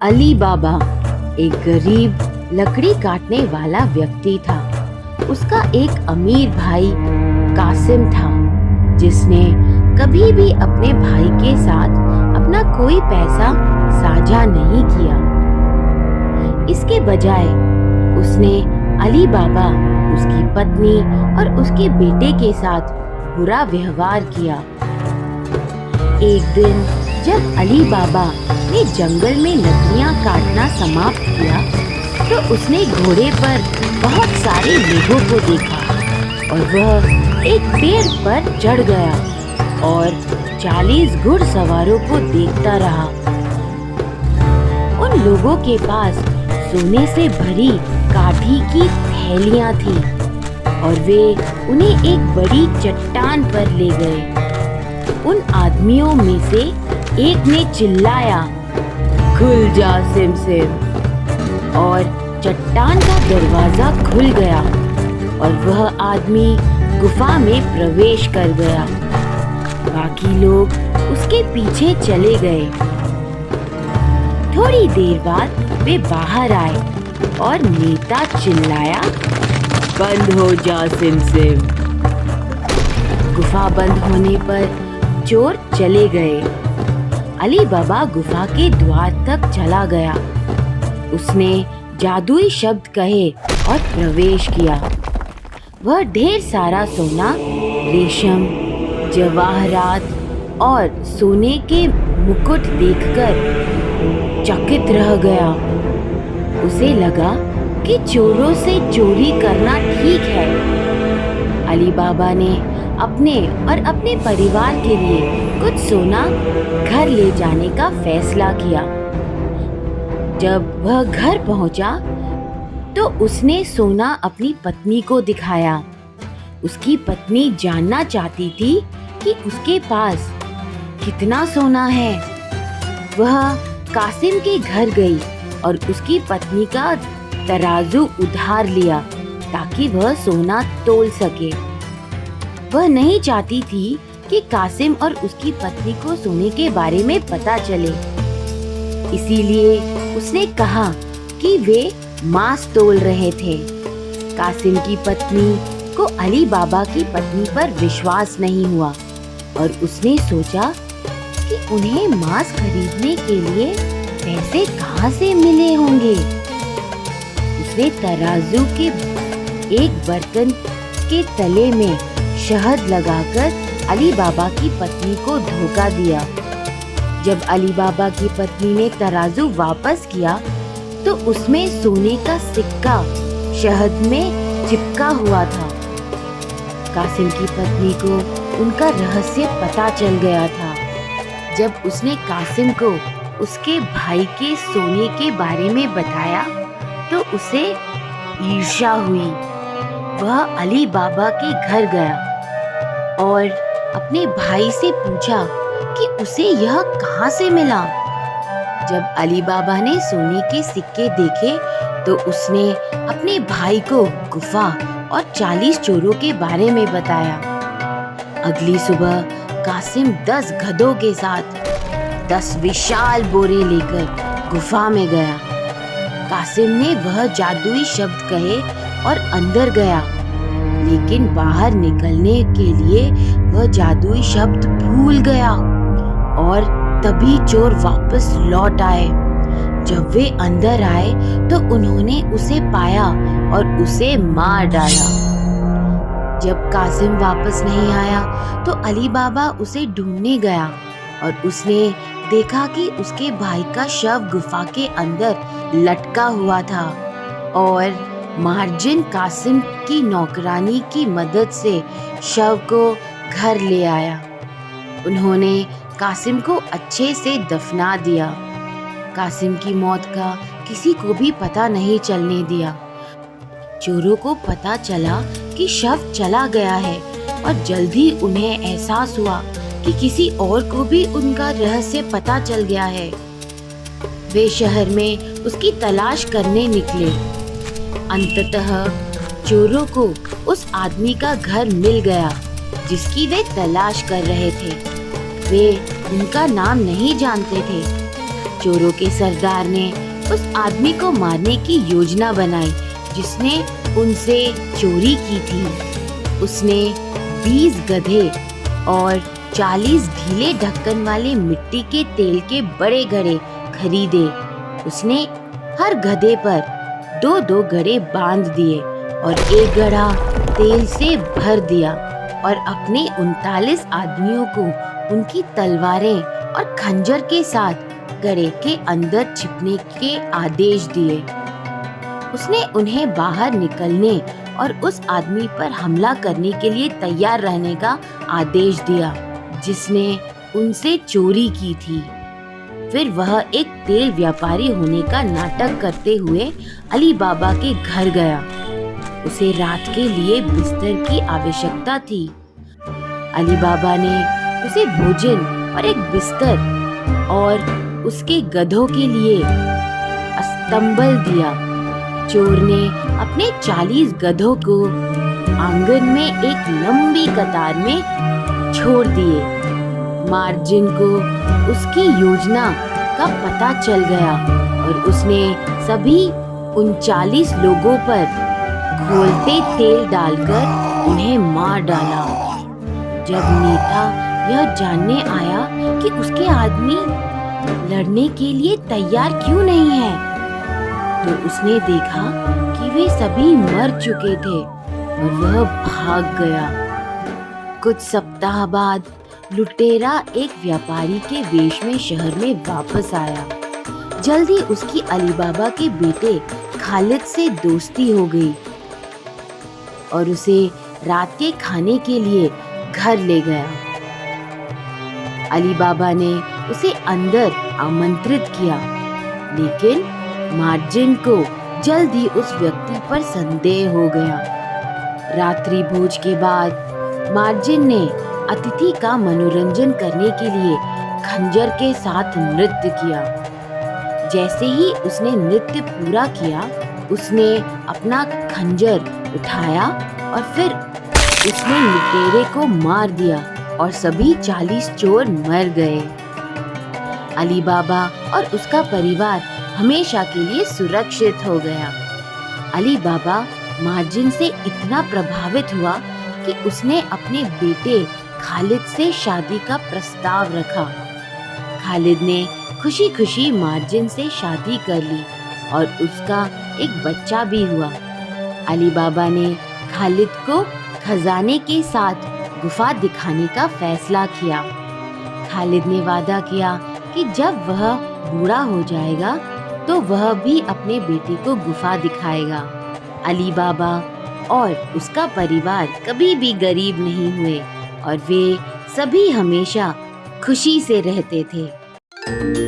अली बाबा एक गरीब लकड़ी काटने वाला व्यक्ति था। उसका एक अमीर भाई कासिम था, जिसने कभी भी अपने भाई के साथ अपना कोई पैसा साझा नहीं किया। इसके बजाय उसने अली बाबा, उसकी पत्नी और उसके बेटे के साथ बुरा व्यवहार किया। एक दिन जब अली बाबा ने जंगल में लकड़ियां काटना समाप्त किया, तो उसने घोड़े पर बहुत सारे लोगों को देखा और वह एक पेड़ पर चढ़ गया और 40 घुड़सवारों को देखता रहा। उन लोगों के पास सोने से भरी काठी की थैलियां थी और वे उन्हें एक बड़ी चट्टान पर ले गए। उन आदमियों में से एक ने चिल्लाया, खुल जा सिम सिम, और चट्टान का दरवाजा खुल गया और वह आदमी गुफा में प्रवेश कर गया। बाकी लोग उसके पीछे चले गए। थोड़ी देर बाद वे बाहर आए और नेता चिल्लाया, बंद हो जा सिम सिम। गुफा बंद होने पर चोर चले गए। अली बाबा गुफा के द्वार तक चला गया। उसने जादुई शब्द कहे और प्रवेश किया। वह ढेर सारा सोना, रेशम, जवाहरात और सोने के मुकुट देखकर चकित रह गया। उसे लगा कि चोरों से चोरी करना ठीक है। अली बाबा ने अपने और अपने परिवार के लिए कुछ सोना घर ले जाने का फैसला किया। जब वह घर पहुंचा, तो उसने सोना अपनी पत्नी को दिखाया। उसकी पत्नी जानना चाहती थी कि उसके पास कितना सोना है। वह कासिम के घर गई और उसकी पत्नी का तराजू उधार लिया ताकि वह सोना तोल सके। वह नहीं चाहती थी कि कासिम और उसकी पत्नी को सोने के बारे में पता चले, इसीलिए उसने कहा कि वे मांस तोल रहे थे। कासिम की पत्नी को अली बाबा की पत्नी पर विश्वास नहीं हुआ और उसने सोचा कि उन्हें मांस खरीदने के लिए पैसे कहाँ से मिले होंगे। उसने तराजू के एक बर्तन के तले में शहद लगाकर अली बाबा की पत्नी को धोखा दिया। जब अली बाबा की पत्नी ने तराजू वापस किया, तो उसमें सोने का सिक्का शहद में चिपका हुआ था। कासिम की पत्नी को उनका रहस्य पता चल गया था। जब उसने कासिम को उसके भाई के सोने के बारे में बताया, तो उसे ईर्ष्या हुई। वह अली बाबा के घर गया और अपने भाई से पूछा कि उसे यह कहाँ से मिला। जब अली बाबा ने सोने के सिक्के देखे, तो उसने अपने भाई को गुफा और 40 चोरों के बारे में बताया। अगली सुबह कासिम 10 गधों के साथ 10 विशाल बोरे लेकर गुफा में गया। कासिम ने वह जादुई शब्द कहे और अंदर गया, लेकिन बाहर निकलने के लिए वह जादुई शब्द भूल गया और तभी चोर वापस लौट आए। जब वे अंदर आए, तो उन्होंने उसे पाया और उसे मार डाला। जब कासिम वापस नहीं आया, तो अली बाबा उसे ढूंढने गया और उसने देखा कि उसके भाई का शव गुफा के अंदर लटका हुआ था और मार्जिन कासिम की नौकरानी की मदद से शव को घर ले आया। उन्होंने कासिम को अच्छे से दफना दिया। कासिम की मौत का किसी को भी पता नहीं चलने दिया। चोरों को पता चला कि शव चला गया है और जल्दी उन्हें एहसास हुआ कि किसी और को भी उनका रहस्य पता चल गया है। वे शहर में उसकी तलाश करने निकले। अंततः चोरों को उस आदमी का घर मिल गया जिसकी वे तलाश कर रहे थे। वे उनका नाम नहीं जानते थे। चोरों के सरदार ने उस आदमी को मारने की योजना बनाई जिसने उनसे चोरी की थी। उसने 20 गधे और 40 ढीले ढक्कन वाले मिट्टी के तेल के बड़े घड़े खरीदे। उसने हर गधे पर 2-2 घड़े बांध दिए और एक घड़ा तेल से भर दिया और अपने 39 आदमियों को उनकी तलवारें और खंजर के साथ घड़े के अंदर छिपने के आदेश दिए। उसने उन्हें बाहर निकलने और उस आदमी पर हमला करने के लिए तैयार रहने का आदेश दिया जिसने उनसे चोरी की थी। फिर वह एक तेल व्यापारी होने का नाटक करते हुए अली बाबा के घर गया। उसे रात के लिए बिस्तर की आवश्यकता थी। अली बाबा ने उसे भोजन और एक बिस्तर और उसके गधों के लिए अस्तंबल दिया। चोर ने अपने 40 गधों को आंगन में एक लंबी कतार में छोड़ दिए। मार्जिन को उसकी योजना का पता चल गया और उसने सभी 39 लोगों पर खौलते तेल डालकर उन्हें मार डाला। जब नेता यह जानने आया कि उसके आदमी लड़ने के लिए तैयार क्यों नहीं है, तो उसने देखा कि वे सभी मर चुके थे और वह भाग गया। कुछ सप्ताह बाद लुटेरा एक व्यापारी के वेश में शहर में वापस आया। जल्दी उसकी अली बाबा के बेटे खालिद से दोस्ती हो गई और उसे रात के खाने के लिए घर ले गया। अली बाबा ने उसे अंदर आमंत्रित किया, लेकिन मार्जिन को जल्दी उस व्यक्ति पर संदेह हो गया। रात्रि भोज के बाद मार्जिन ने अतिथि का मनोरंजन करने के लिए खंजर के साथ नृत्य किया। जैसे ही उसने नृत्य पूरा किया, उसने अपना खंजर उठाया और फिर उसने लुटेरे को मार दिया और सभी 40 चोर मर गए। अली बाबा और उसका परिवार हमेशा के लिए सुरक्षित हो गया। अली बाबा मार्जिन से इतना प्रभावित हुआ कि उसने अपने बेटे खालिद से शादी का प्रस्ताव रखा। खालिद ने खुशी-खुशी मार्जिन से शादी कर ली और उसका एक बच्चा भी हुआ। अली बाबा ने खालिद को खजाने के साथ गुफा दिखाने का फैसला किया। खालिद ने वादा किया कि जब वह बूढ़ा हो जाएगा तो वह भी अपने बेटे को गुफा दिखाएगा। अली बाबा और उसका परिवार कभी भी गरीब नहीं हुए और वे सभी हमेशा खुशी से रहते थे।